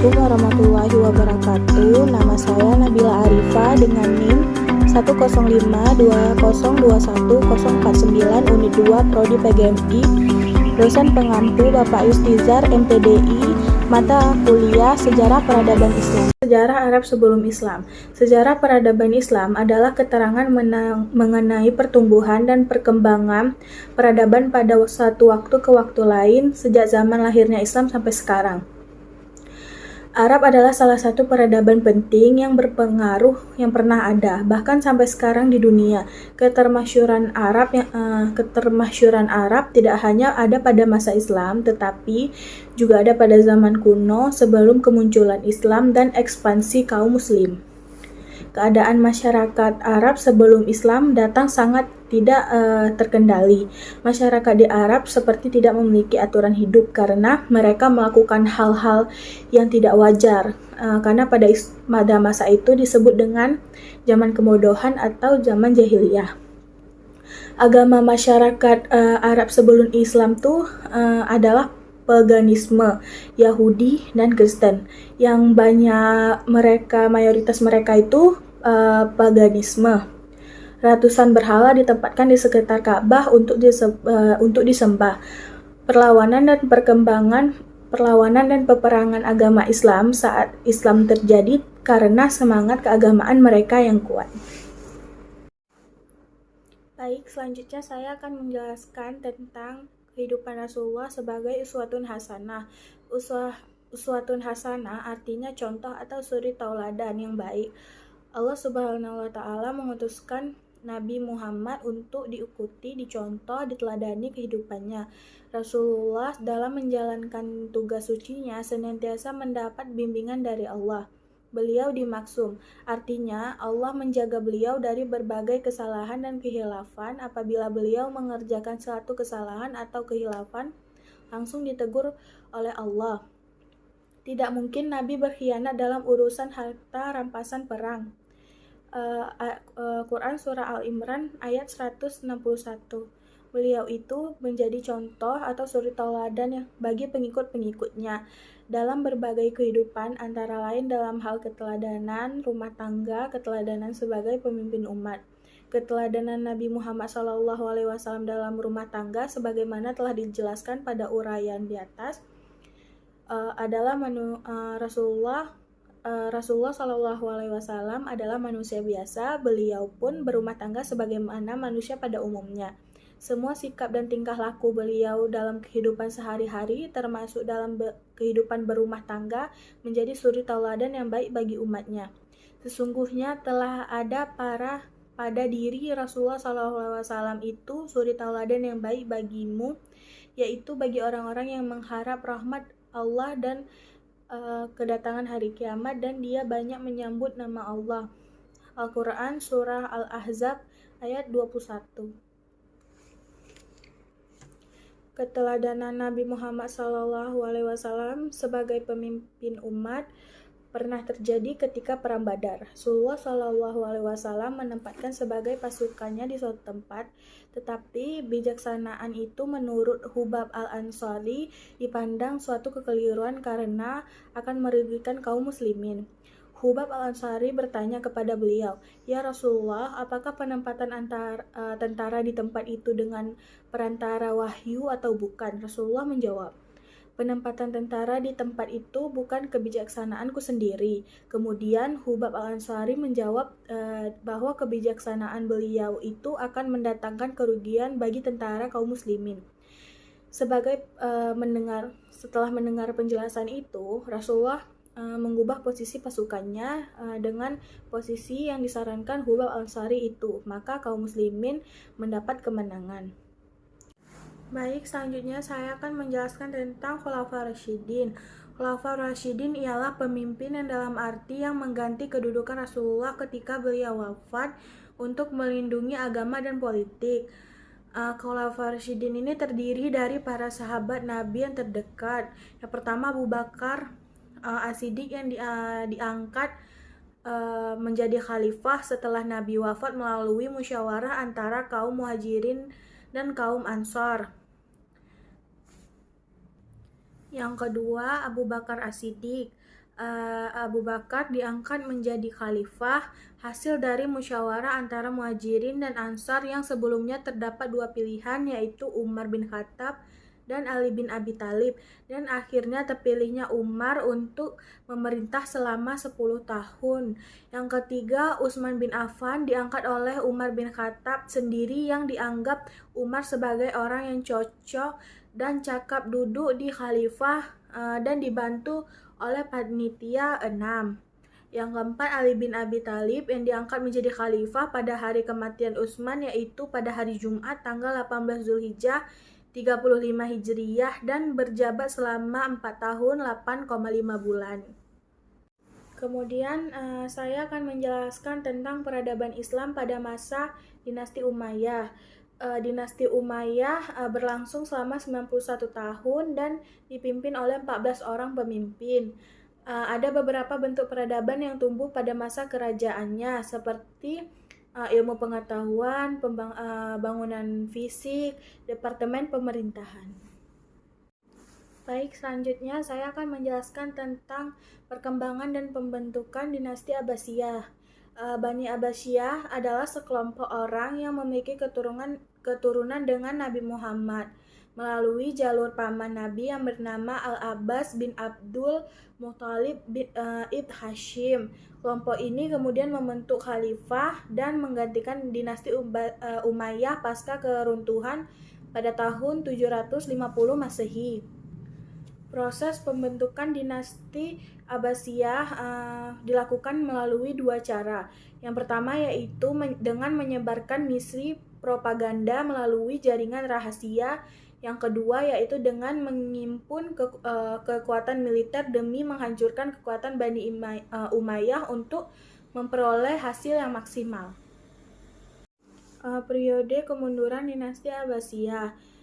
Assalamualaikum warahmatullahi wabarakatuh. Nama saya Nabila Arifah dengan NIM 10520210049 Unit 2 Prodi PGMI. Dosen pengampu Bapak Yustizar MPDI, mata kuliah Sejarah Peradaban Islam. Sejarah Arab sebelum Islam. Sejarah peradaban Islam adalah keterangan mengenai pertumbuhan dan perkembangan peradaban pada satu waktu ke waktu lain sejak zaman lahirnya Islam sampai sekarang. Arab adalah salah satu peradaban penting yang berpengaruh yang pernah ada, bahkan sampai sekarang di dunia. Ketermasyhuran Arab tidak hanya ada pada masa Islam, tetapi juga ada pada zaman kuno sebelum kemunculan Islam dan ekspansi kaum muslim. Keadaan masyarakat Arab sebelum Islam datang sangat tidak terkendali. Masyarakat di Arab seperti tidak memiliki aturan hidup karena mereka melakukan hal-hal yang tidak wajar. Karena pada masa itu disebut dengan zaman kebodohan atau zaman jahiliyah. Agama masyarakat Arab sebelum Islam tuh adalah paganisme, Yahudi dan Kristen. Yang mayoritas mereka itu paganisme. Ratusan berhala ditempatkan di sekitar Ka'bah untuk disembah. Perlawanan dan peperangan agama Islam saat Islam terjadi karena semangat keagamaan mereka yang kuat. Baik, selanjutnya saya akan menjelaskan tentang kehidupan Rasulullah sebagai uswatun hasanah. Uswatun hasanah artinya contoh atau suri tauladan yang baik. Allah Subhanahu wa Ta'ala mengutuskan Nabi Muhammad untuk diikuti, dicontoh, diteladani kehidupannya. Rasulullah dalam menjalankan tugas sucinya senantiasa mendapat bimbingan dari Allah. Beliau dimaksum, artinya Allah menjaga beliau dari berbagai kesalahan dan kehilafan. Apabila beliau mengerjakan suatu kesalahan atau kehilafan, langsung ditegur oleh Allah. Tidak mungkin Nabi berkhianat dalam urusan harta rampasan perang. Quran Surah Al-Imran ayat 161. Beliau itu menjadi contoh atau suri tauladan bagi pengikut-pengikutnya dalam berbagai kehidupan, antara lain dalam hal keteladanan rumah tangga, keteladanan sebagai pemimpin umat. Keteladanan Nabi Muhammad SAW dalam rumah tangga sebagaimana telah dijelaskan pada uraian di atas adalah Rasulullah SAW adalah manusia biasa. Beliau pun berumah tangga sebagaimana manusia pada umumnya. Semua sikap dan tingkah laku beliau dalam kehidupan sehari-hari, termasuk dalam kehidupan berumah tangga, menjadi suri tauladan yang baik bagi umatnya. Sesungguhnya telah ada pada diri Rasulullah SAW itu suri tauladan yang baik bagimu, yaitu bagi orang-orang yang mengharap rahmat Allah dan kedatangan hari kiamat, dan dia banyak menyambut nama Allah. Al-Quran Surah Al-Ahzab ayat 21. Keteladanan Nabi Muhammad SAW sebagai pemimpin umat pernah terjadi ketika Perang Badar. Rasulullah SAW menempatkan sebagai pasukannya di suatu tempat, tetapi bijaksanaan itu menurut Hubab al-Ansari dipandang suatu kekeliruan karena akan merugikan kaum muslimin. Hubab al-Ansari bertanya kepada beliau, "Ya Rasulullah, apakah penempatan tentara di tempat itu dengan perantara wahyu atau bukan?" Rasulullah menjawab, "Penempatan tentara di tempat itu bukan kebijaksanaanku sendiri." Kemudian Hubab al-Ansari menjawab bahwa kebijaksanaan beliau itu akan mendatangkan kerugian bagi tentara kaum muslimin. Setelah mendengar penjelasan itu, Rasulullah mengubah posisi pasukannya dengan posisi yang disarankan Hubab al-Ansari itu, maka kaum muslimin mendapat kemenangan. Baik, selanjutnya saya akan menjelaskan tentang Khulafaur Rasyidin. Khulafaur Rasyidin ialah pemimpin yang dalam arti yang mengganti kedudukan Rasulullah ketika beliau wafat untuk melindungi agama dan politik. Khulafaur Rasyidin ini terdiri dari para sahabat Nabi yang terdekat. Yang pertama Abu Bakar As-Siddiq yang diangkat menjadi khalifah setelah Nabi wafat melalui musyawarah antara kaum Muhajirin dan kaum Ansar. Yang kedua, Abu Bakar As-Siddiq. Abu Bakar diangkat menjadi khalifah hasil dari musyawarah antara Muhajirin dan Ansar yang sebelumnya terdapat dua pilihan, yaitu Umar bin Khattab dan Ali bin Abi Thalib, dan akhirnya terpilihnya Umar untuk memerintah selama 10 tahun. Yang ketiga, Utsman bin Affan diangkat oleh Umar bin Khattab sendiri yang dianggap Umar sebagai orang yang cocok dan cakap duduk di khalifah dan dibantu oleh panitia 6. Yang keempat, Ali bin Abi Thalib yang diangkat menjadi khalifah pada hari kematian Utsman, yaitu pada hari Jumat tanggal 18 Zulhijjah 35 Hijriyah, dan berjabat selama 4 tahun 8,5 bulan. Kemudian saya akan menjelaskan tentang peradaban Islam pada masa dinasti Umayyah. Dinasti Umayyah berlangsung selama 91 tahun dan dipimpin oleh 14 orang pemimpin. Ada beberapa bentuk peradaban yang tumbuh pada masa kerajaannya, seperti ilmu pengetahuan, bangunan fisik, departemen pemerintahan. Baik, selanjutnya saya akan menjelaskan tentang perkembangan dan pembentukan dinasti Abbasiyah. Bani Abbasiyah adalah sekelompok orang yang memiliki keturunan dengan Nabi Muhammad melalui jalur paman Nabi yang bernama Al-Abbas bin Abdul Muthalib ibn Hashim. Kelompok ini kemudian membentuk khalifah dan menggantikan dinasti Umayyah pasca keruntuhan pada tahun 750 Masehi. Proses pembentukan dinasti Abbasiyah dilakukan melalui dua cara. Yang pertama yaitu dengan menyebarkan misi propaganda melalui jaringan rahasia. Yang kedua yaitu dengan menghimpun kekuatan militer demi menghancurkan kekuatan Bani Umayyah untuk memperoleh hasil yang maksimal. Periode kemunduran dinasti Abbasiyah.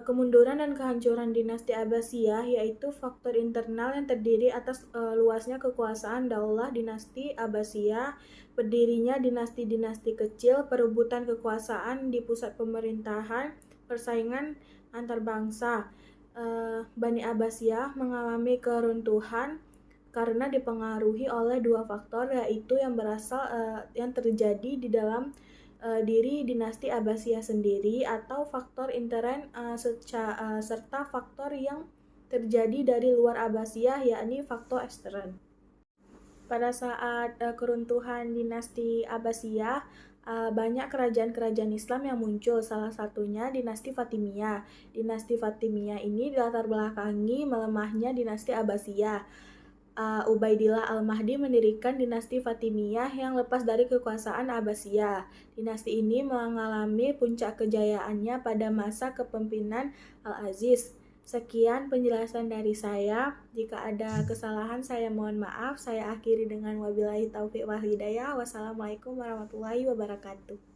Kemunduran dan kehancuran dinasti Abbasiyah yaitu faktor internal yang terdiri atas luasnya kekuasaan daulah dinasti Abbasiyah, berdirinya dinasti-dinasti kecil, perebutan kekuasaan di pusat pemerintahan, persaingan antar bangsa. Bani Abbasiyah mengalami keruntuhan karena dipengaruhi oleh dua faktor, yaitu yang terjadi di dalam diri dinasti Abbasiyah sendiri atau faktor intern serta faktor yang terjadi dari luar Abbasiyah, yakni faktor ekstern. Pada saat keruntuhan dinasti Abbasiyah, banyak kerajaan-kerajaan Islam yang muncul, salah satunya dinasti Fatimiyah. Dinasti Fatimiyah ini dilatar belakangi melemahnya dinasti Abbasiyah. Ubaidillah Al-Mahdi mendirikan dinasti Fatimiyah yang lepas dari kekuasaan Abbasiyah. Dinasti ini mengalami puncak kejayaannya pada masa kepemimpinan Al-Aziz. Sekian penjelasan dari saya. Jika ada kesalahan saya mohon maaf. Saya akhiri dengan wabillahi taufiq wal hidayah. Wassalamualaikum warahmatullahi wabarakatuh.